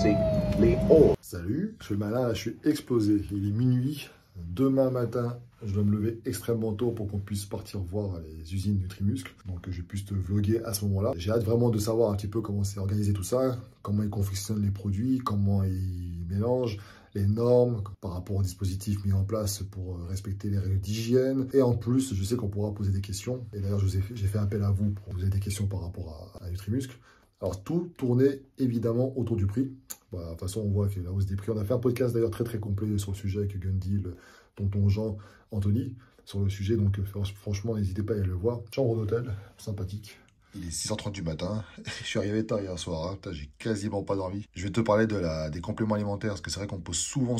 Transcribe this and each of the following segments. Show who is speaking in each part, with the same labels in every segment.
Speaker 1: basically all.
Speaker 2: Salut, je suis le malin, là, je suis explosé. Il est minuit. Demain matin, je dois me lever extrêmement tôt pour qu'on puisse partir voir les usines Nutrimuscle. Donc, je puisse te vlogger à ce moment-là. J'ai hâte vraiment de savoir un petit peu comment c'est organisé tout ça, comment ils confectionnent les produits, comment ils mélangent, les normes par rapport au dispositif mis en place pour respecter les règles d'hygiène. Et en plus, je sais qu'on pourra poser des questions. Et d'ailleurs, j'ai fait appel à vous pour poser des questions par rapport à Nutrimuscle. Alors, tout tournait évidemment autour du prix. Bah, de toute façon, on voit que la hausse des prix. On a fait un podcast d'ailleurs très complet sur le sujet avec Gundy, tonton Jean, Anthony, sur le sujet. Donc, franchement, n'hésitez pas à aller le voir. Chambre d'hôtel, sympathique. Il est 6h30 du matin. Je suis arrivé tard hier soir. Hein. J'ai quasiment pas dormi. Je vais te parler des compléments alimentaires. Parce que c'est vrai qu'on me pose souvent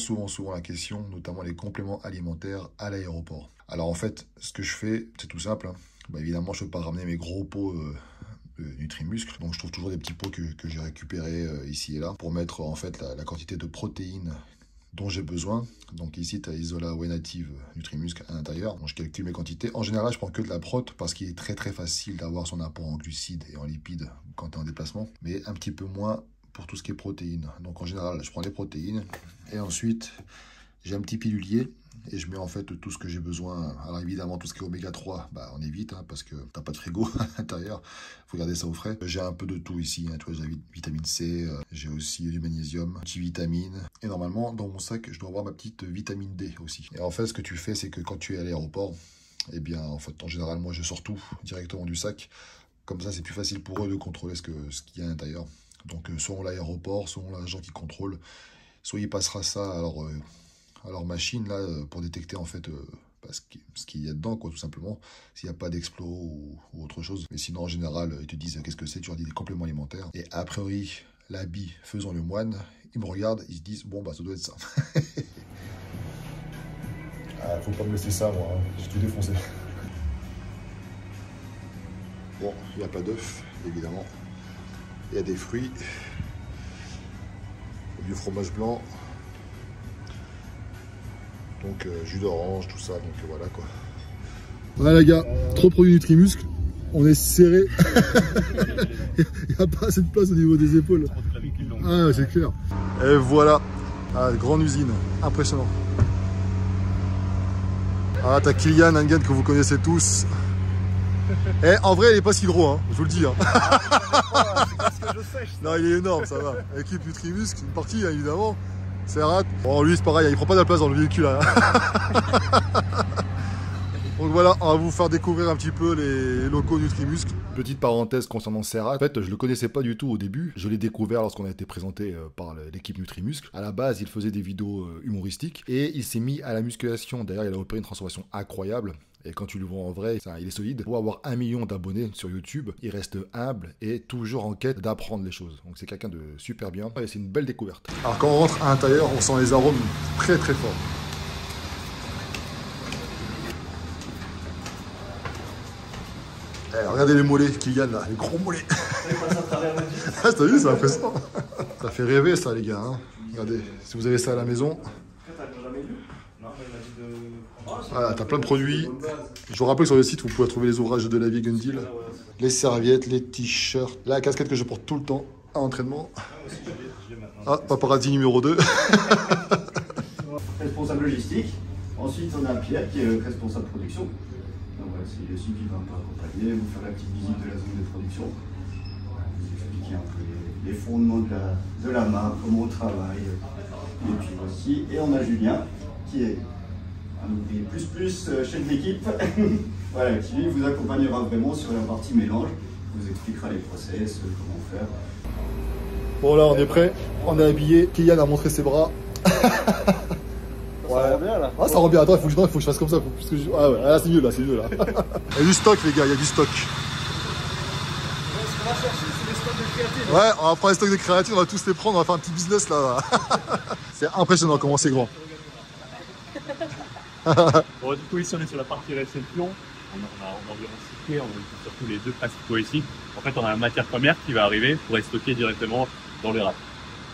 Speaker 2: la question, notamment les compléments alimentaires à l'aéroport. Alors, en fait, ce que je fais, c'est tout simple. Hein. Bah, évidemment, je ne peux pas ramener mes gros pots Nutrimuscle, donc je trouve toujours des petits pots que j'ai récupérés ici et là pour mettre en fait la quantité de protéines dont j'ai besoin. Donc ici tu as Isola Whey Native Nutrimuscle à l'intérieur. Donc je calcule mes quantités. En général je prends que de la prot parce qu'il est très facile d'avoir son apport en glucides et en lipides quand tu es en déplacement, mais un petit peu moins pour tout ce qui est protéines. Donc en général je prends les protéines et ensuite j'ai un petit pilulier et je mets en fait tout ce que j'ai besoin. Alors évidemment tout ce qui est oméga 3, bah, on évite hein, parce que t'as pas de frigo à l'intérieur, faut garder ça au frais. J'ai un peu de tout ici, hein, tu vois, j'ai la vitamine C, j'ai aussi du magnésium, multivitamine. Et normalement dans mon sac je dois avoir ma petite vitamine D aussi. Et en fait ce que tu fais c'est que quand tu es à l'aéroport, eh bien en fait en général moi je sors tout directement du sac. Comme ça c'est plus facile pour eux de contrôler ce qu'il y a à l'intérieur. Donc selon l'aéroport, selon l'agent qui contrôle, soit il passera ça à leur machine là pour détecter en fait ce qu'il y a dedans quoi, tout simplement, s'il n'y a pas d'explos ou autre chose. Mais sinon en général ils te disent qu'est-ce que c'est, tu leur dis des compléments alimentaires et a priori l'habit faisant le moine, ils me regardent, ils se disent bon bah ça doit être ça. Ah, faut pas me laisser ça moi, hein. J'ai tout défoncé. Bon, il n'y a pas d'œufs évidemment, il y a des fruits, du fromage blanc. Donc jus d'orange, tout ça, donc voilà quoi. Voilà les gars, trop produit Nutrimuscle, on est serré. Il n'y a pas assez de place au niveau des épaules. Ah c'est clair. Et voilà, grande usine, impressionnant. Ah t'as Kylian Hangen que vous connaissez tous. Et en vrai il est pas si gros, hein, je vous le dis. Hein. Non il est énorme, ça va. Équipe Nutrimuscle, une partie hein, évidemment. C'est rare. Bon, lui, c'est pareil, il prend pas de la place dans le véhicule. Hein. Donc voilà, on va vous faire découvrir un petit peu les locaux Nutrimuscle. Petite parenthèse concernant Serrat. En fait, je le connaissais pas du tout au début. Je l'ai découvert lorsqu'on a été présenté par l'équipe Nutrimuscle. À la base, il faisait des vidéos humoristiques et il s'est mis à la musculation. D'ailleurs, il a opéré une transformation incroyable. Et quand tu le vois en vrai, il est solide. Pour avoir 1 million d'abonnés sur YouTube, il reste humble et toujours en quête d'apprendre les choses. Donc c'est quelqu'un de super bien et c'est une belle découverte. Alors quand on rentre à l'intérieur, on sent les arômes très forts. Eh, regardez les mollets, Kylian là, les gros mollets. Ah, t'as vu, c'est impressionnant. Ça fait rêver ça les gars. Hein. Regardez, si vous avez ça à la maison. Voilà, t'as plein de produits. Je vous rappelle que sur le site, vous pouvez trouver les ouvrages de la vie Gundy, les serviettes, les t-shirts, la casquette que je porte tout le temps à l'entraînement. Ah, paparazzi numéro 2.
Speaker 3: Responsable logistique. Ensuite, on a Pierre qui est responsable production. Donc voilà, c'est lui qui va un peu accompagner, vous faire la petite visite de la zone de production. Vous expliquer un peu les fondements de la marque, comment on travaille. Et puis aussi, et on a Julien qui est un ouvrier plus chez l'équipe. Voilà, qui lui vous accompagnera vraiment sur la partie mélange, vous expliquera les process, comment faire.
Speaker 2: Bon là on est prêt, on est habillé, Kylian a montré ses bras.
Speaker 3: Ouais. Ça rend bien là.
Speaker 2: Ah ça rend bien, attends, il faut que je fasse comme ça. Ah ouais, là c'est mieux là, c'est mieux là. Il y a du stock les gars, il y a du stock.
Speaker 3: Ce qu'on va chercher, c'est les stocks de créatine.
Speaker 2: Ouais, on va prendre les stocks de créatine, on va tous les prendre, on va faire un petit business là. C'est impressionnant comment c'est grand.
Speaker 4: Bon, du coup, ici, on est sur la partie réception. On a environ 6 quais, on a surtout les 2 principaux ici. En fait, on a la matière première qui va arriver pour être stockée directement dans les racks.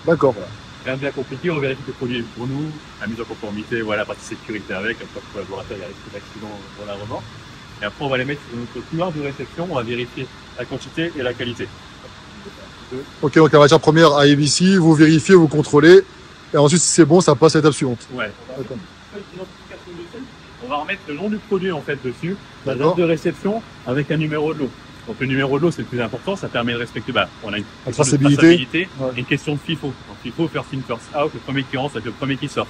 Speaker 2: D'accord.
Speaker 4: Voilà. Rien de bien compliqué, on vérifie que le produit est pour nous, la mise en conformité, voilà, la partie sécurité avec, après pour le laboratoire, il y a risque d'accident pour la remorque. Et après, on va les mettre sur notre couloir de réception, on va vérifier la quantité et la qualité.
Speaker 2: Ok, donc la matière première arrive ici, vous vérifiez, vous contrôlez, et ensuite si c'est bon, ça passe à l'étape suivante.
Speaker 4: Ouais. On va remettre le nom du produit en fait dessus, la
Speaker 2: D'accord.
Speaker 4: date de réception avec un numéro de lot. Donc le numéro de lot c'est le plus important, ça permet de respecter, on a une
Speaker 2: La
Speaker 4: question de
Speaker 2: traçabilité.
Speaker 4: et une question de FIFO. Donc FIFO, first in, first out, le premier qui rentre c'est le premier qui sort.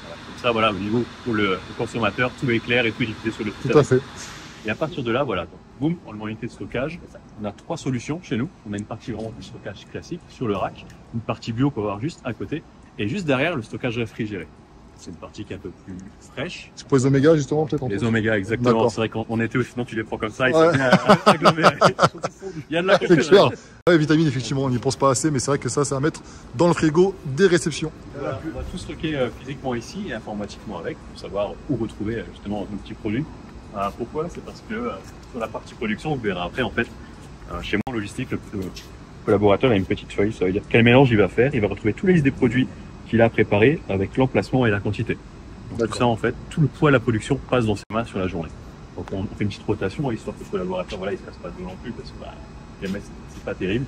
Speaker 4: Voilà. Comme ça, voilà, au niveau pour le consommateur, tout est clair et tout est diffusé sur le site.
Speaker 2: Tout à fait.
Speaker 4: Et à partir de là, voilà, donc, boum, on a une unité de stockage. On a 3 solutions chez nous. On a une partie vraiment du stockage classique sur le rack, une partie bio qu'on va voir juste à côté, et juste derrière le stockage réfrigéré. C'est une partie qui est un peu plus fraîche.
Speaker 2: C'est pour les omégas justement peut-être.
Speaker 4: Les omégas, exactement.
Speaker 2: D'accord.
Speaker 4: C'est vrai qu'en été, sinon tu les prends comme ça, ils
Speaker 2: Ouais.
Speaker 4: sont bien agglomérés. Il y a de la
Speaker 2: C'est clair.
Speaker 4: concurrence.
Speaker 2: Ouais, vitamines, effectivement, on n'y pense pas assez, mais c'est vrai que ça, c'est à mettre dans le frigo des réceptions.
Speaker 4: Voilà, on va tout stocker physiquement ici et informatiquement avec pour savoir où retrouver justement nos petits produits. Pourquoi? C'est parce que sur la partie production, vous verrez après en fait, chez moi en logistique, le collaborateur a une petite feuille, ça veut dire quel mélange il va faire, il va retrouver tous les listes des produits qu'il a préparés avec l'emplacement et la quantité. Donc tout ça en fait, tout le poids de la production passe dans ses mains sur la journée. Donc on fait une petite rotation histoire que le collaborateur, voilà, il se casse pas de non plus parce que c'est pas terrible.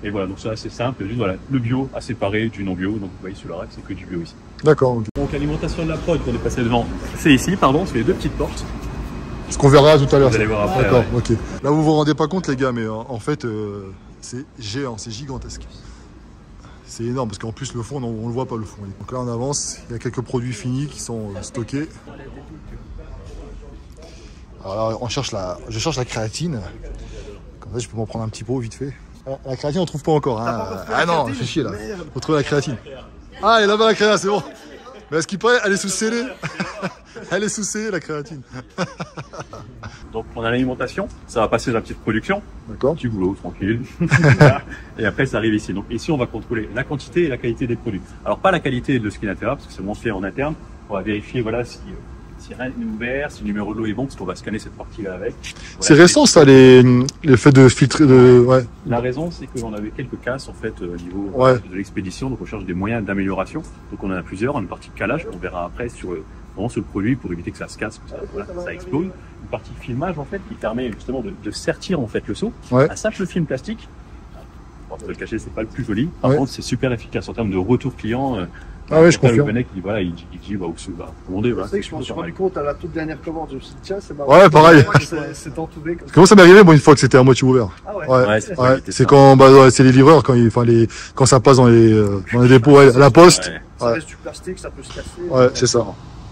Speaker 4: Et voilà, donc ça c'est simple, juste voilà, le bio à séparer du non bio, donc vous voyez sur le rack c'est que du bio ici.
Speaker 2: D'accord. Ok.
Speaker 4: Donc l'alimentation de la prod qu'on est passé devant, c'est ici, pardon, c'est les 2 petites portes.
Speaker 2: Ce qu'on verra tout à l'heure.
Speaker 4: Vous allez voir après.
Speaker 2: D'accord,
Speaker 4: Ouais.
Speaker 2: ok. Là, vous vous rendez pas compte, les gars, mais en fait, c'est géant, c'est gigantesque. C'est énorme parce qu'en plus, le fond, on le voit pas le fond. Donc là, on avance. Il y a quelques produits finis qui sont stockés. Alors là, je cherche la créatine. Comme ça, je peux m'en prendre un petit pot vite fait. La créatine, on trouve pas encore. Hein. Ah non, fais chier là. Faut trouver la créatine. Ah, elle est là-bas la créatine, c'est bon. Mais à ce qui paraît, elle est sous scellée. Elle est sous scellée, la créatine.
Speaker 4: Donc on a l'alimentation, ça va passer dans la petite production,
Speaker 2: D'accord.
Speaker 4: petit boulot, tranquille. Voilà. Et après ça arrive ici. Donc ici on va contrôler la quantité et la qualité des produits. Alors pas la qualité de ce qui est à l'intérieur, parce que c'est vraiment fait en interne. On va vérifier voilà si rien n'est ouvert, si le numéro de l'eau est bon, parce qu'on va scanner cette partie-là avec. Voilà,
Speaker 2: C'est récent ça, les faits de filtrer. Ouais.
Speaker 4: La raison, c'est qu'on avait quelques casses en fait au niveau
Speaker 2: Ouais.
Speaker 4: de l'expédition, donc on cherche des moyens d'amélioration. Donc on en a plusieurs, une partie de calage, on verra après sur vraiment sur le produit pour éviter que ça se casse, que ça explose. Une partie de filmage en fait qui permet justement de sertir en fait le seau.
Speaker 2: Ouais.
Speaker 4: Un simple film plastique. Bon, pour le cacher, c'est pas le plus joli. Par
Speaker 2: Ouais.
Speaker 4: contre, c'est super efficace en termes de retour client.
Speaker 2: Ah ouais, je
Speaker 4: Après, le
Speaker 2: confirme.
Speaker 4: Benet qui dit voilà, il dit bah où c'est va commander voilà.
Speaker 1: C'est vrai que je m'en suis rendu compte à la toute dernière commande. Je me suis dit, tiens, c'est marrant.
Speaker 2: Ouais, pareil.
Speaker 1: C'est entouré comme ça.
Speaker 2: Comment ça m'est arrivé, bon, une fois que c'était à moitié ouvert.
Speaker 1: Ah ouais.
Speaker 2: Ouais.
Speaker 4: Ouais, c'est
Speaker 2: Ouais,
Speaker 4: éviter
Speaker 2: c'est
Speaker 4: ça.
Speaker 2: quand, c'est les livreurs, quand ça passe dans les dépôts, ouais, à la poste.
Speaker 4: Ouais.
Speaker 1: Ça
Speaker 2: Ouais.
Speaker 1: reste du plastique, ça peut se casser.
Speaker 2: Ouais, c'est ça.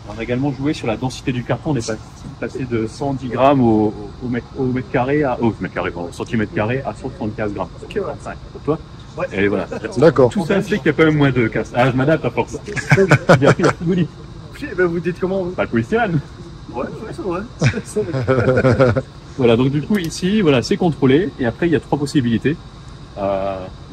Speaker 4: On a également joué sur la densité du carton. On est passé de 110 grammes au mètre carré au centimètre carré à 175 grammes.
Speaker 1: Ok, ouais.
Speaker 4: 35 pour toi.
Speaker 1: Ouais.
Speaker 4: Et voilà.
Speaker 2: D'accord.
Speaker 4: Tout ça fait qu'il y a quand même moins de casse. Ah, je m'adapte à force. Il y a plus de goodies.
Speaker 1: Ok, ben vous dites comment vous?
Speaker 4: Pas le polystyrène.
Speaker 1: Ouais, c'est vrai. C'est vrai.
Speaker 4: Voilà, donc du coup ici, voilà, c'est contrôlé. Et après, il y a 3 possibilités.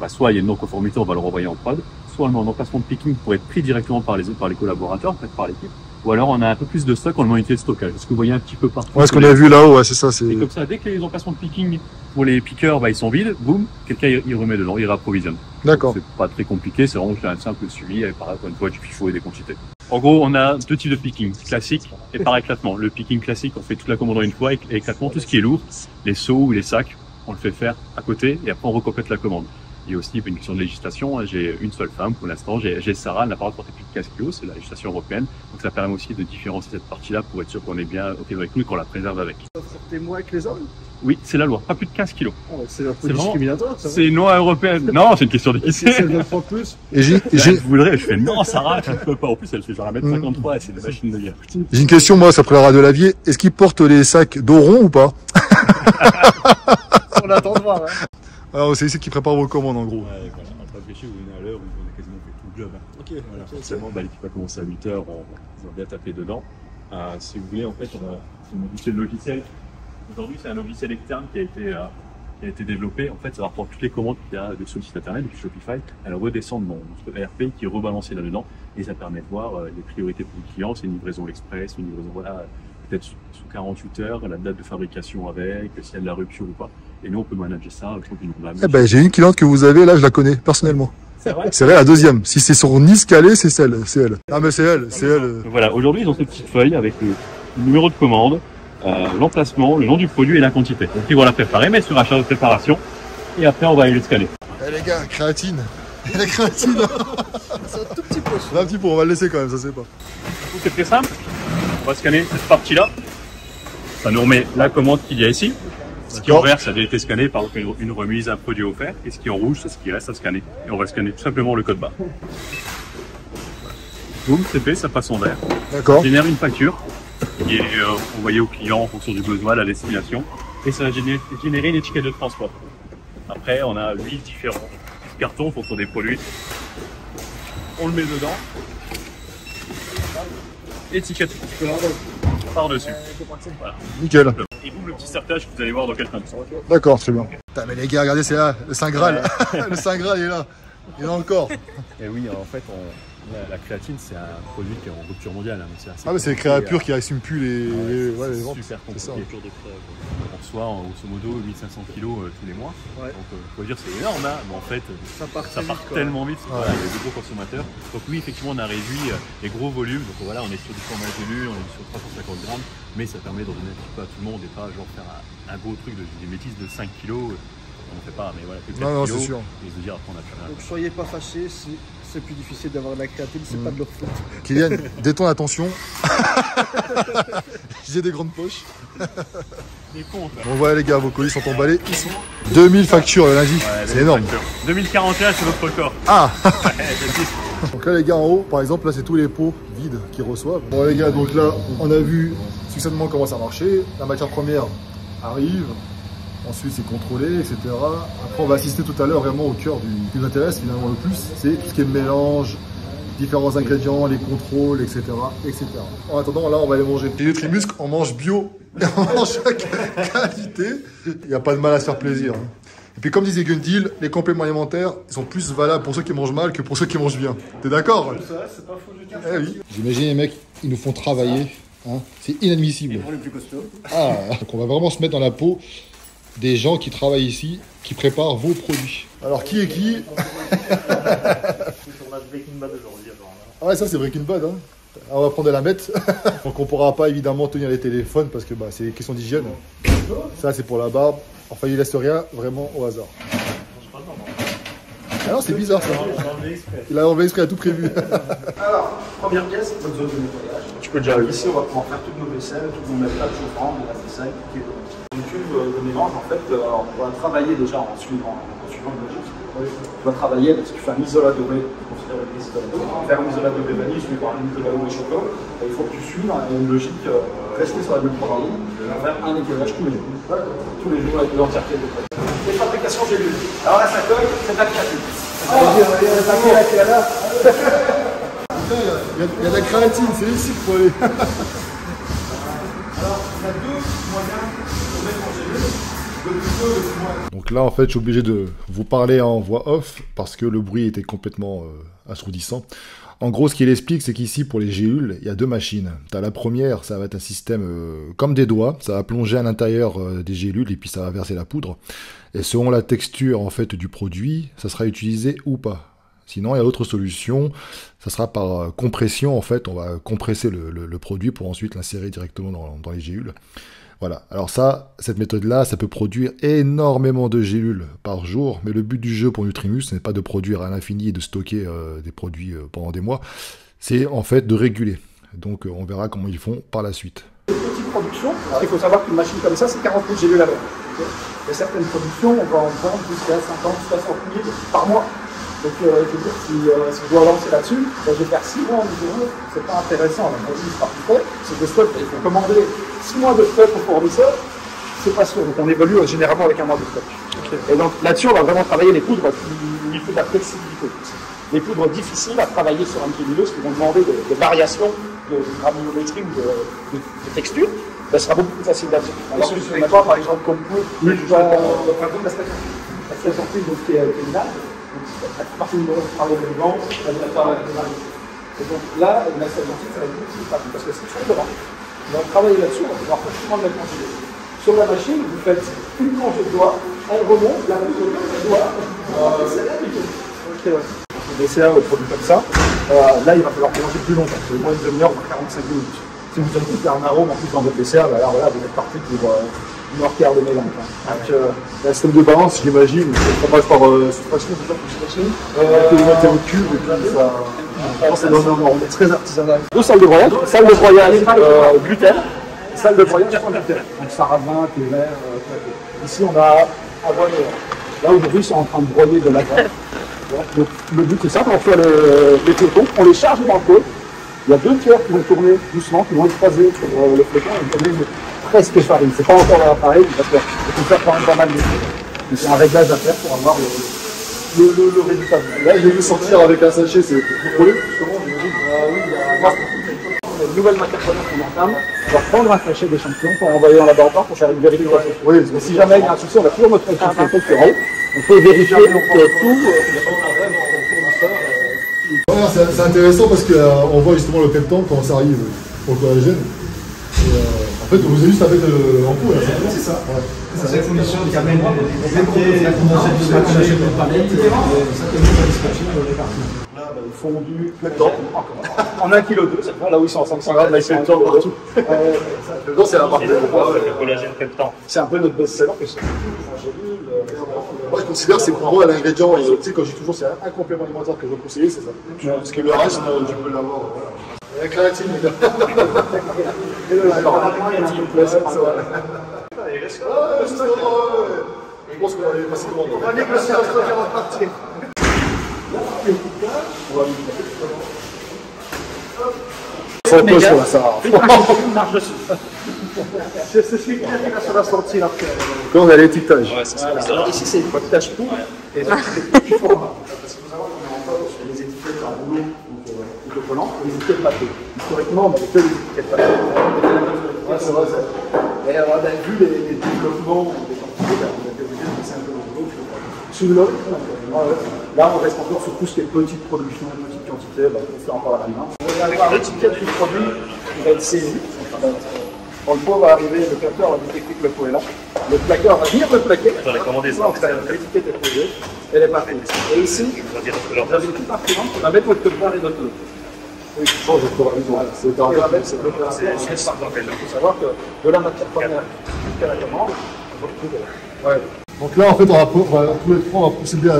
Speaker 4: Soit il y a une non-conformité, on va le renvoyer en prod. Soit on le met en emplacement de picking pour être pris directement par les collaborateurs, peut-être par l'équipe. Ou alors on a un peu plus de stock, on le met en unité de stockage. Est-ce que vous voyez un petit peu partout?
Speaker 2: Ouais, ce qu'on a vu là-haut, ouais, c'est ça, c'est.
Speaker 4: Et comme ça, dès que les emplacements de picking pour les piqueurs, ils sont vides, boum, quelqu'un il remet dedans, il réapprovisionne.
Speaker 2: D'accord.
Speaker 4: C'est pas très compliqué, c'est vraiment un simple suivi avec par exemple une fois du FIFO et des quantités. En gros, on a 2 types de picking, classique et par éclatement. Le picking classique, on fait toute la commande en une fois, et éclatement, tout ce qui est lourd, les seaux ou les sacs, on le fait faire à côté et après on recomplète la commande. Il y a aussi une question de législation. J'ai une seule femme pour l'instant. J'ai Sarah, elle n'a pas le droit de porter plus de 15 kilos. C'est la législation européenne. Donc ça permet aussi de différencier cette partie-là pour être sûr qu'on est bien OK avec nous et qu'on la préserve avec.
Speaker 1: Portez moins que les hommes.
Speaker 4: Oui, c'est la loi. Pas plus de 15 kilos.
Speaker 1: Oh, c'est un peu
Speaker 4: C'est vraiment-
Speaker 1: discriminatoire, ça.
Speaker 4: C'est une loi européenne. Non, c'est une question
Speaker 1: Et
Speaker 4: d'équité.
Speaker 1: si c'est 9 fois plus.
Speaker 2: Et j'ai
Speaker 4: Je voudrais, je fais non, Sarah, tu ne peux pas. En plus, elle fait genre 1m53 et c'est une machine de guerre.
Speaker 2: une question, moi, ça après la radio Lavier. Est-ce qu'ils portent les sacs dos ronds ou pas?
Speaker 1: On attend de voir. Hein.
Speaker 2: Alors, c'est ici qu'ils préparent vos commandes, en gros.
Speaker 4: Ouais, voilà. On va pêcher, vous venez à l'heure, on a quasiment fait tout le job. Hein.
Speaker 1: Ok.
Speaker 4: Voilà, forcément, l'équipe va commencer à 8h, on va bien taper dedans. Si vous voulez, en fait, on a c'est le logiciel. Aujourd'hui, c'est un logiciel externe qui a été développé. En fait, ça va reprendre toutes les commandes qu'il y a sur le site internet, du Shopify. Elles redescendent dans notre ERP qui est rebalancé là-dedans. Et ça permet de voir les priorités pour le client. C'est une livraison express, une livraison, voilà, peut-être sous 48 heures, la date de fabrication avec, s'il y a de la rupture ou pas. Et nous, on peut manager ça.
Speaker 2: Eh ben, j'ai une cliente que vous avez, là, je la connais, personnellement.
Speaker 4: C'est vrai.
Speaker 2: C'est vrai, la deuxième. Si c'est sur Nice calé, c'est elle. Ah, mais c'est elle.
Speaker 4: Donc voilà, aujourd'hui, ils ont cette petite feuille avec le numéro de commande, l'emplacement, le nom du produit et la quantité. Donc ils vont la préparer, mettre sur un charge de préparation et après on va aller le scanner.
Speaker 2: Eh les gars, créatine. La créatine.
Speaker 1: C'est un tout petit peu.
Speaker 2: Un petit peu, on va le laisser quand même, ça c'est pas.
Speaker 4: C'est très simple. On va scanner cette partie-là. Ça nous remet la commande qu'il y a ici. Ce qui est en vert, ça a déjà été scanné par une remise, un produit offert. Et ce qui est en rouge, c'est ce qui reste à scanner. Et on va scanner tout simplement le code barre. Boum, c'est fait, ça passe en vert.
Speaker 2: D'accord.
Speaker 4: Génère une facture qui est envoyée au client en fonction du besoin, à la destination. Et ça va générer une étiquette de transport. Après, on a 8 différents cartons en fonction des produits. On le met dedans. Étiquette par-dessus. Voilà.
Speaker 2: Nickel.
Speaker 4: Et vous, le petit sertage que vous allez voir dans quelques instants.
Speaker 2: D'accord, très bien. Putain, mais les gars, regardez, c'est là, le Saint Graal. Le Saint Graal est là. Il est dans le corps.
Speaker 4: Et oui, en fait, la créatine, c'est un produit qui est en rupture mondiale. Hein,
Speaker 2: ah, mais c'est les créatures qui n'assument plus les ventes.
Speaker 4: Super compliqué. On reçoit en grosso modo 1500 kilos tous les mois. Ouais. Donc, faut dire, c'est énorme, hein, mais en fait, ça part tellement vite. Voilà, il y a des gros consommateurs. Donc, oui, effectivement, on a réduit les gros volumes. Donc, voilà, on est sur du format tenu, on est sur 350 grammes, mais ça permet de donner un petit peu à tout le monde et pas genre faire un gros truc des métisses de 5 kilos. On ne fait pas, mais voilà, plus de 4 kilos. Sûr. Et se dire, après, on a plus rien.
Speaker 1: Donc, soyez pas fâchés si c'est plus difficile d'avoir de la créatine, c'est pas de leur faute.
Speaker 2: Kylian, détends l'attention. J'ai des grandes poches. Bon voilà les gars, vos colis sont emballés. 2000 factures le lundi, ouais, c'est énorme.
Speaker 4: 2041 c'est notre record.
Speaker 2: Ah. Donc là les gars en haut, par exemple, là c'est tous les pots vides qu'ils reçoivent. Bon les gars, donc là on a vu succinctement comment ça marchait. La matière première arrive. Ensuite, c'est contrôlé, etc. Après, on va assister tout à l'heure vraiment au cœur qui nous intéresse finalement le plus. C'est tout ce qui est mélange, différents ingrédients, les contrôles, etc., etc. En attendant, là, on va aller manger. Et Nutrimuscle, on mange bio, on mange qualité. Il n'y a pas de mal à se faire plaisir. Et puis, comme disait Gundil, les compléments alimentaires ils sont plus valables pour ceux qui mangent mal que pour ceux qui mangent bien. T'es d'accord?
Speaker 1: C'est pas faux, je tiens.
Speaker 2: Eh oui. J'imagine les mecs, ils nous font travailler. Hein. C'est inadmissible.
Speaker 1: Les plus costauds.
Speaker 2: Ah, donc on va vraiment se mettre dans la peau des gens qui travaillent ici, qui préparent vos produits. Alors qui est qui? Ah ouais, ça c'est Breaking Bad. Hein. On va prendre de la mette. Donc on pourra pas évidemment tenir les téléphones parce que bah, c'est une question d'hygiène. Ça c'est pour la barbe. Enfin il laisse rien vraiment au hasard. Ah non, c'est bizarre ça. Il a enlevé exprès, il a tout prévu.
Speaker 1: Alors, première pièce, notre zone de nettoyage. Tu peux déjà ici, on va pouvoir faire toutes nos vaisselles, toutes nos méthodes chauffantes, de la vaisselle, qui est une cuve de mélange. En fait, on va travailler déjà en suivant une logique. Tu vas travailler parce que tu fais un isolat doré, considère les isolats dorés. Faire un isolat doré vanille, suivi par un isolat doré chocolat. Il faut que tu suives une logique rester sur la même programme, faire un éclairage tous les jours. Tous les jours avec l'entièreté de l'éclairage. Les fabrications gélules. Alors là, ça colle, c'est de la créatine. Il
Speaker 2: y a de la créatine, c'est ici qu'il faut aller.
Speaker 1: Alors, il y a deux moyens de mettre en gélule.
Speaker 2: Donc là, en fait, je suis obligé de vous parler en voix off parce que le bruit était complètement assourdissant. En gros, ce qu'il explique, c'est qu'ici, pour les gélules, il y a deux machines. Tu as la première, ça va être un système comme des doigts. Ça va plonger à l'intérieur des gélules et puis ça va verser la poudre. Et selon la texture en fait du produit, ça sera utilisé ou pas. Sinon, il y a autre solution. Ça sera par compression. En fait, on va compresser le produit pour ensuite l'insérer directement dans les gélules. Voilà. Alors ça, cette méthode-là, ça peut produire énormément de gélules par jour. Mais le but du jeu pour Nutrimus, ce n'est pas de produire à l'infini et de stocker des produits pendant des mois. C'est en fait de réguler. Donc on verra comment ils font par la suite.
Speaker 1: Petite production, il faut savoir qu'une machine comme ça, c'est 40 000 gélules à l'heure. Il y a certaines productions, on va en vendre jusqu'à 50 000, 60 000 par mois. Donc, je veux dire, si je dois lancer là-dessus, je vais faire 6 mois en journée, c'est pas intéressant. La produit sera plus fait, c'est des stocks, il faut commander 6 mois de stock au fournisseur, c'est pas sûr. Donc, on évolue généralement avec un mois de stock. Okay. Et donc, là-dessus, on va vraiment travailler les poudres qui font de la flexibilité. Les poudres difficiles à travailler sur un granuleuse qui vont demander des variations de granulométrie ou de texture. Ça sera beaucoup plus facile là-dessus. Alors que sur les toits, par exemple, comme vous, la station qui est là, la partie de travail de vent, et donc là, la station ça va être beaucoup plus facile parce que c'est sur le vent. On va travailler là-dessus, on va pouvoir facilement le mettre en gelée. Sur la machine, vous faites une plongée de doigt, elle remonte, la plongée de doigt, c'est là du tout. Ok, ouais. Des CA au produit comme ça, là il va falloir plonger plus longtemps, c'est au moins une demi-heure, 45 minutes. Si vous avez tout un arôme en plus dans votre dessert, alors là vous êtes parti pour une artère de mélange. Donc, la système de balance, j'imagine, c'est fromage par soustraction, c'est ça pour soustraction. Que vous mettez au cube et puis ça. C'est dans très artisanal. Deux salles de broyage. Salle de broyage gluten. Salle de broyage sans gluten. Donc sarrasin, thé vert, ici on a avoine. Là aujourd'hui ils sont en train de broyer de l'avoine. Donc le but c'est simple, on fait les flocons, on les charge dans le pot. Il y a 2 tiers qui vont tourner doucement, qui vont écraser sur le flocon et donner presque farine. C'est pas encore pareil, parce qu'il faut faire quand même pas mal de choses. Donc c'est un réglage à faire pour avoir le résultat.
Speaker 2: Là, j'ai vu sortir avec un sachet, c'est pour eux, justement, j'imagine.
Speaker 1: Oui, il y a une nouvelle matière première qu'on entame. On va prendre un sachet d'échantillon pour envoyer en laboratoire pour faire une vérification. Oui, mais si jamais il y a un souci, on va toujours notre échantillon tel que on peut vérifier tout.
Speaker 2: Voilà, c'est intéressant parce qu'on voit justement le temps quand ça arrive au collagène. En fait, vous avez juste à mettre en pot.
Speaker 3: C'est ça.
Speaker 2: Ouais.
Speaker 3: C'est la condition qui amène les papiers, la condensation de palette, ça commence à dispatcher les parties.
Speaker 1: Là, ils font du temps. En 1,2 kg, cette fois, là où ils sont en 500 grammes, là ils sont en temps partout.
Speaker 2: Le temps, c'est la marque.
Speaker 4: Le collagène temps.
Speaker 1: C'est un peu notre best-seller.
Speaker 2: Moi, je considère que c'est pour moi l'ingrédient. Tu sais, quand je dis toujours, c'est un complément alimentaire que je veux conseiller, c'est ça. Parce que le reste, tu peux l'avoir. Avec la latine, les gars. Et le latin, il y a un peu de place. Je pense qu'on va aller passer comment. On va négocier un truc avant de partir.
Speaker 1: C'est un peu sur la Sahara. C'est celui qui a sur la sortie là.
Speaker 2: Là, on a l'étiquetage.
Speaker 4: Ouais, c'est ça.
Speaker 1: Alors ici, c'est l'étiquetage pour et c'est petit format. Parce qu'il faut savoir qu'on est encore sur les étiquettes en rouleau ou autocollant, les étiquettes papier. Historiquement, on avait que les étiquettes papier. C'est vrai, ça. Et alors, on a vu les développements des quantités, on a été obligé de passer un peu au rouleau. Sous l'eau, là, on reste encore sur tout ce qui est petite production, petite quantité, on fait encore à la main. On va avoir l'étiquette du produit qui va être saisie. Quand le pot va arriver, le plaqueur va détecter que le pot est là. Le plaqueur va venir le plaquer.
Speaker 4: J'en ai commandé ça.
Speaker 1: L'étiquette est posée, elle est partie. Et ici, vous avez une petite imprimante, on va mettre votre code-barre et notre lot.
Speaker 2: Oui, ça change de provision. C'est
Speaker 1: l'opérateur. Il faut savoir que de la matière première jusqu'à la commande, on va retrouver là.
Speaker 2: Ouais. Donc là, en fait, tous les trois, on va procéder à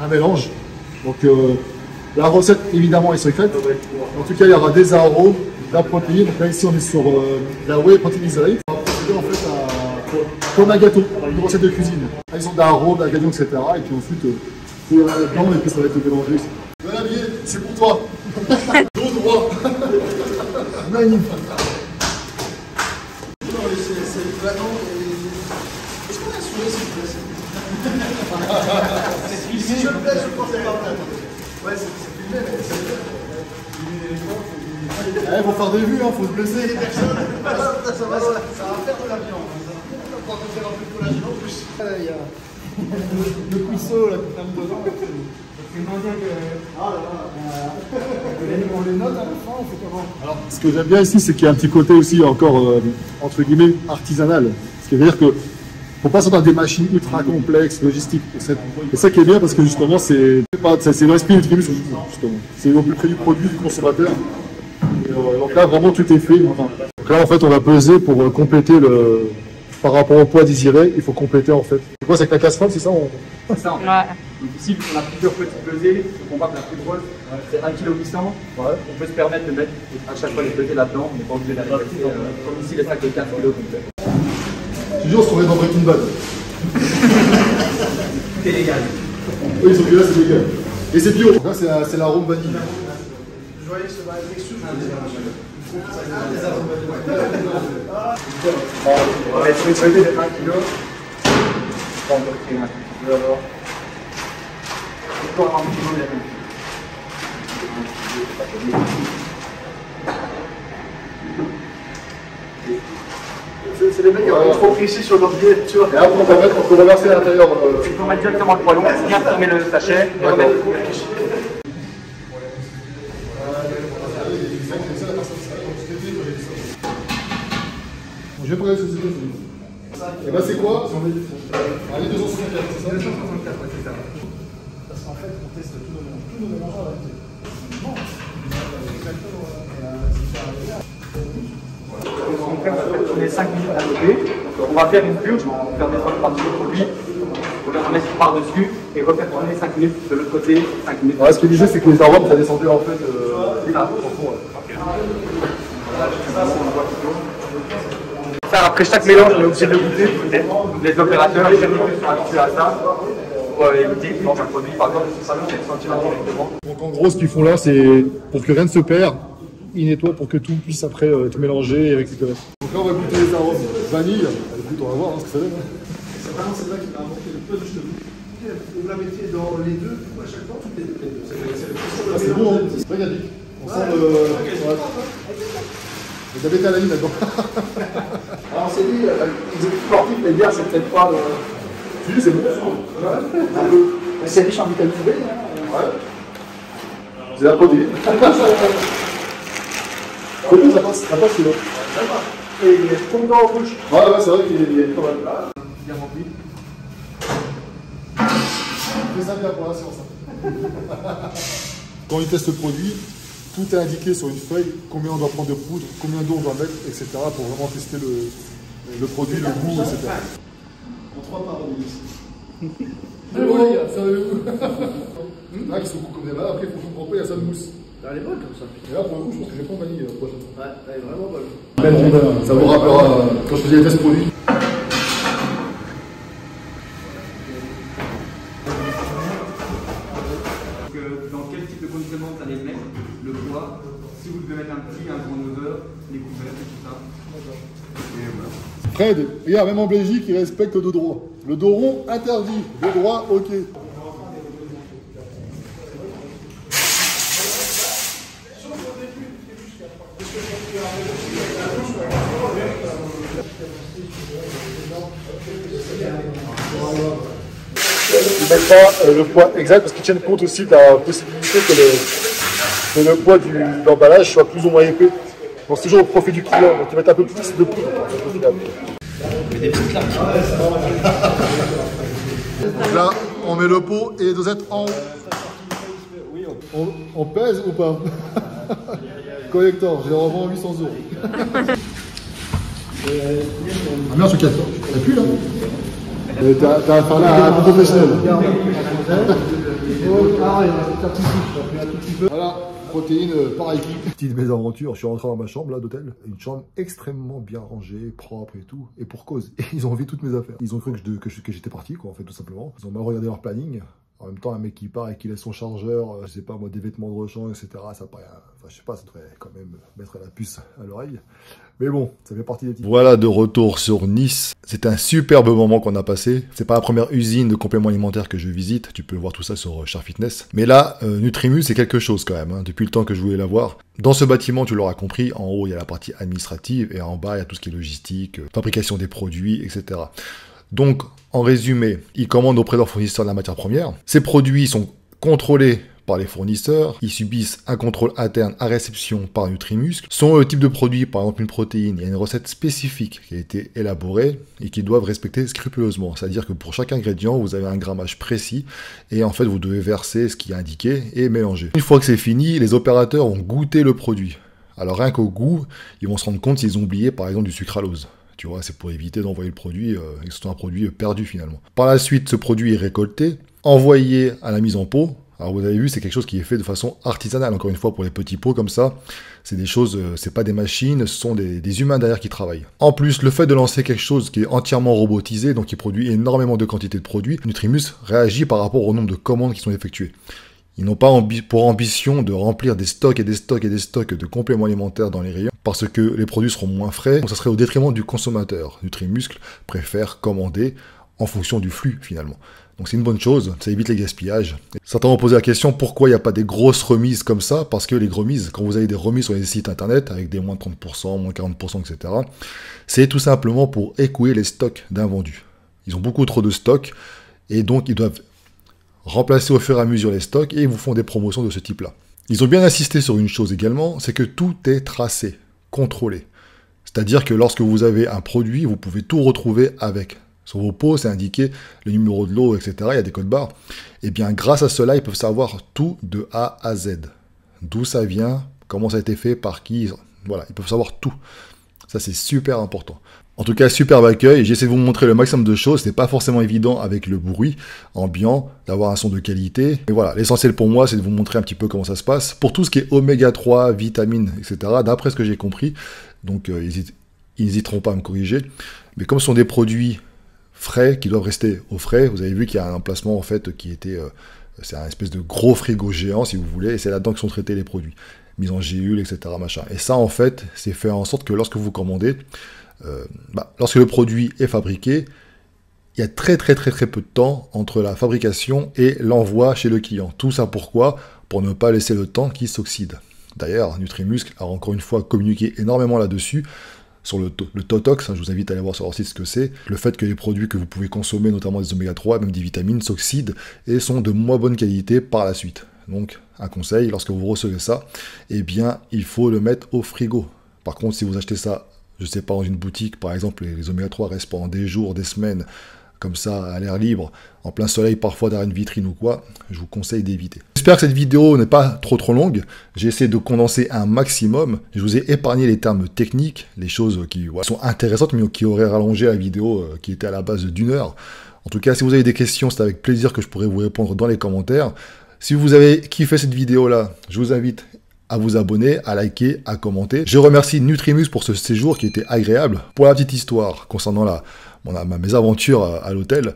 Speaker 2: un mélange. Donc la recette, évidemment, est secrète. En tout cas, il y aura des arômes, de la protéine. Donc là, ici, on est sur la whey protein isolate. On va procéder en fait comme un gâteau, une recette de cuisine. Là, ils ont d'arômes, d'ingrédients, etc. Et puis ensuite, c'est là-dedans et puis ça va être mélangé ici. Xavier, c'est pour toi. Dos droit. Magnifique.
Speaker 3: C'est vraiment. Est-ce qu'on a soulevé s'il vous plaît? Si je le plaît, je pense que c'est pas mal. Ouais, c'est filmé, mais c'est.
Speaker 2: Il faut faire des vues, faut se blesser.
Speaker 3: Les personnes, ça va faire de la viande. On va faire un peu de collagène en plus. Il y a le cuisseau là qui ferme dedans. C'est moins bien que. Ah là là. On les note à la fin, on fait comment?
Speaker 2: Alors, ce que j'aime bien ici, c'est qu'il y a un petit côté aussi encore, entre guillemets, artisanal. Ce qui veut dire que faut pas s'attendre à des machines ultra complexes, logistiques. Et ça qui est bien parce que justement, c'est l'esprit du Trimus, justement. C'est au plus près du produit, du consommateur. Et, donc là, vraiment, tout est fait. Donc là, en fait, on va peser pour compléter par rapport au poids désiré. Il faut compléter, en fait. C'est quoi, c'est avec la casserole, c'est ça
Speaker 1: C'est ça. Ouais. Donc ici, on a plusieurs petits pesées. Le combat la plus grosse, c'est 1,8 kg. Ouais. On peut se permettre de mettre à chaque fois les pesées là-dedans. On n'est pas obligé d'aller comme ici, les sacs de 4 kg.
Speaker 2: Je te dis, on se trouverait dans Breaking Bad.
Speaker 1: C'est légal.
Speaker 2: Oui, sauf que là, c'est légal. Et c'est bio. Là, c'est l'arôme vanille.
Speaker 3: Je voyais que ça va être déçu.
Speaker 1: On va être pesé de 1 kg. On va bloquer 1 kg. Encore 1 kg. C'est les mecs qui ont trop ici sur leur billet, tu vois.
Speaker 2: Et après, on peut reverser à l'intérieur.
Speaker 1: Il faut mettre directement le poêlon, bien fermer le sachet et remettre le poêlon.
Speaker 2: Je vais parler de société. Et bah, c'est quoi? Allez, 264, c'est ça?
Speaker 1: 264, c'est ça.
Speaker 3: Parce qu'en fait, on teste tous nos mélanges à la tête. Non, exactement.
Speaker 1: On fait 5 minutes à lever. on va faire une purge, on va faire descendre une partie du produit, on va remettre par-dessus et refaire tourner 5 minutes de l'autre côté, 5 minutes.
Speaker 2: Ouais, ce qu'il disait, c'est que les arômes, ça descendu en fait.
Speaker 1: Après chaque mélange, on est obligé de le goûter. Les opérateurs, les chefs sont habitués à ça. Pour éviter que dans un produit, par exemple, ça nous fait sentir directement.
Speaker 2: Donc en gros, ce qu'ils font là, c'est pour que rien ne se perd, ils nettoient pour que tout puisse après être mélangé et récupéré. Donc là, on va goûter les arômes vanille. Écoute, on va voir ce que ça donne.
Speaker 5: C'est vraiment celle-là qui m'a inventé le punch de vous. Vous la mettiez dans les deux, à chaque fois, toutes les deux.
Speaker 2: C'est bon, hein. C'est très gâté. On sent le. Ouais. Vous avez été à la ligne là-dedans.
Speaker 1: Alors on s'est dit, les équipes sportives, les bières, c'est peut-être pas le.
Speaker 2: Si, c'est bon.
Speaker 1: C'est riche en vitamine B.
Speaker 2: Ouais. C'est la protéine. Comment ça passe celui-là.
Speaker 1: Et il est trop dans en bouche.
Speaker 2: Ouais, c'est vrai qu'il est pas mal.
Speaker 1: Bien rempli.
Speaker 2: C'est ça bien pour la science. Quand ils testent le produit, tout est indiqué sur une feuille, combien on doit prendre de poudre, combien d'eau on doit mettre, etc. pour vraiment tester le produit, le goût, etc.
Speaker 5: En 3 paroles ici.
Speaker 2: C'est bon les gars, sérieux. Là qui se coupe comme des malades, après il faut comprendre, il y a ça de mousse.
Speaker 5: Elle est bonne comme ça.
Speaker 2: Et là pour le coup, je pense que je vais prendre vanille prochaine.
Speaker 5: Ouais, elle est vraiment bonne.
Speaker 2: Ça vous rappellera quand je faisais les tests produits.
Speaker 6: Dans quel type de complément vous allez le mettre, le poids, si vous devez mettre un petit, un grand odeur, les couverts, tout ça. Et voilà.
Speaker 2: Fred, regarde, même en Belgique, ils respectent le dos droit. Le dos rond, interdit. Le droit, ok. Ils mettent pas le poids exact parce qu'ils tiennent compte aussi de la possibilité que le poids de l'emballage soit plus ou moins épais. Donc c'est toujours au profit du client, donc ils mettent un peu plus de poudre au final. Donc là, on met le pot et les dosettes en haut. On pèse ou pas? Collector, je les revends 800 €. Ah merde, ce 4. T'as plus là? T'as affaire là à un professionnel. Voilà, protéines par équipe. Petite mésaventure, je suis rentré dans ma chambre là d'hôtel. Une chambre extrêmement bien rangée, propre et tout. Et pour cause, ils ont enlevé toutes mes affaires. Ils ont cru que j'étais parti, quoi, en fait, tout simplement. Ils ont mal regardé leur planning. En même temps, un mec qui part et qui laisse son chargeur, je sais pas moi, des vêtements de rechange, etc. Ça paraît, enfin, je sais pas, ça devrait quand même mettre la puce à l'oreille. Mais bon, ça fait partie des petits. Voilà, de retour sur Nice. C'est un superbe moment qu'on a passé. C'est pas la première usine de compléments alimentaires que je visite. Tu peux voir tout ça sur Char Fitness. Mais là, Nutrimus, c'est quelque chose quand même, hein, depuis le temps que je voulais l'avoir. Dans ce bâtiment, tu l'auras compris, en haut, il y a la partie administrative et en bas, il y a tout ce qui est logistique, fabrication des produits, etc. Donc, en résumé, ils commandent auprès de leurs fournisseurs de la matière première. Ces produits sont contrôlés par les fournisseurs. Ils subissent un contrôle interne à réception par Nutrimuscle. Selon le type de produit, par exemple une protéine, il y a une recette spécifique qui a été élaborée et qu'ils doivent respecter scrupuleusement. C'est-à-dire que pour chaque ingrédient, vous avez un grammage précis et en fait, vous devez verser ce qui est indiqué et mélanger. Une fois que c'est fini, les opérateurs vont goûter le produit. Alors rien qu'au goût, ils vont se rendre compte s'ils ont oublié par exemple du sucralose. Tu vois, c'est pour éviter d'envoyer le produit, et que ce soit un produit perdu finalement. Par la suite, ce produit est récolté, envoyé à la mise en pot. Alors vous avez vu, c'est quelque chose qui est fait de façon artisanale, encore une fois, pour les petits pots comme ça. C'est des choses, c'est pas des machines, ce sont des humains derrière qui travaillent. En plus, le fait de lancer quelque chose qui est entièrement robotisé, donc qui produit énormément de quantité de produits, Nutrimus réagit par rapport au nombre de commandes qui sont effectuées. Ils n'ont pas pour ambition de remplir des stocks et des stocks et des stocks de compléments alimentaires dans les rayons, parce que les produits seront moins frais, donc ça serait au détriment du consommateur. Nutrimuscle préfère commander en fonction du flux, finalement. Donc c'est une bonne chose, ça évite les gaspillages. Certains vont poser la question, pourquoi il n'y a pas des grosses remises comme ça? Parce que les remises, quand vous avez des remises sur les sites internet, avec des moins 30%, moins 40%, etc., c'est tout simplement pour écouler les stocks d'invendus. Ils ont beaucoup trop de stocks, et donc ils doivent remplacer au fur et à mesure les stocks, et ils vous font des promotions de ce type-là. Ils ont bien insisté sur une chose également, c'est que tout est tracé, contrôlé. C'est-à-dire que lorsque vous avez un produit, vous pouvez tout retrouver avec. Sur vos pots, c'est indiqué le numéro de l'eau, etc. Il y a des codes barres. Et bien, grâce à cela, ils peuvent savoir tout de A à Z. D'où ça vient, comment ça a été fait, par qui. Voilà, ils peuvent savoir tout. Ça, c'est super important. En tout cas, superbe accueil. J'essaie de vous montrer le maximum de choses. C'est pas forcément évident avec le bruit ambiant d'avoir un son de qualité. Et voilà, l'essentiel pour moi, c'est de vous montrer un petit peu comment ça se passe. Pour tout ce qui est oméga 3, vitamines, etc., d'après ce que j'ai compris, donc ils n'hésiteront pas à me corriger. Mais comme ce sont des produits frais, qui doivent rester au frais, vous avez vu qu'il y a un emplacement en fait qui était... c'est un espèce de gros frigo géant, si vous voulez, et c'est là-dedans que sont traités les produits. Mise en géhule, etc., machin. Et ça, en fait, c'est fait en sorte que lorsque vous commandez... lorsque le produit est fabriqué, il y a très peu de temps entre la fabrication et l'envoi chez le client. Tout ça pourquoi? Pour ne pas laisser le temps qu'il s'oxyde. D'ailleurs, Nutrimuscle a encore une fois communiqué énormément là-dessus, sur le Totox, je vous invite à aller voir sur leur site ce que c'est, le fait que les produits que vous pouvez consommer, notamment des oméga 3, même des vitamines, s'oxydent et sont de moins bonne qualité par la suite. Donc, un conseil, lorsque vous recevez ça, eh bien, il faut le mettre au frigo. Par contre, si vous achetez ça, je sais pas, dans une boutique, par exemple, les oméga 3 restent pendant des jours, des semaines, comme ça, à l'air libre, en plein soleil, parfois derrière une vitrine ou quoi, je vous conseille d'éviter. J'espère que cette vidéo n'est pas trop longue. J'ai essayé de condenser un maximum. Je vous ai épargné les termes techniques, les choses qui sont intéressantes, mais qui auraient rallongé la vidéo qui était à la base d'1 heure. En tout cas, si vous avez des questions, c'est avec plaisir que je pourrai vous répondre dans les commentaires. Si vous avez kiffé cette vidéo-là, je vous invite à vous abonner, à liker, à commenter. Je remercie Nutrimuscle pour ce séjour qui était agréable. Pour la petite histoire concernant mes aventures à l'hôtel,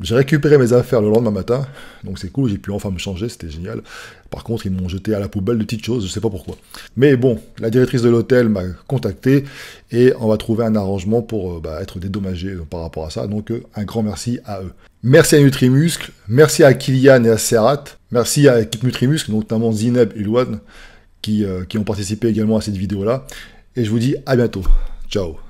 Speaker 2: j'ai récupéré mes affaires le lendemain matin, donc c'est cool, j'ai pu enfin me changer, c'était génial. Par contre, ils m'ont jeté à la poubelle de petites choses, je sais pas pourquoi. Mais bon, la directrice de l'hôtel m'a contacté et on va trouver un arrangement pour être dédommagé par rapport à ça, donc un grand merci à eux. Merci à Nutrimuscle, merci à Kylian et à Serrat, merci à l'équipe Nutrimuscle, notamment Zineb et Louane, qui ont participé également à cette vidéo-là. Et je vous dis à bientôt. Ciao.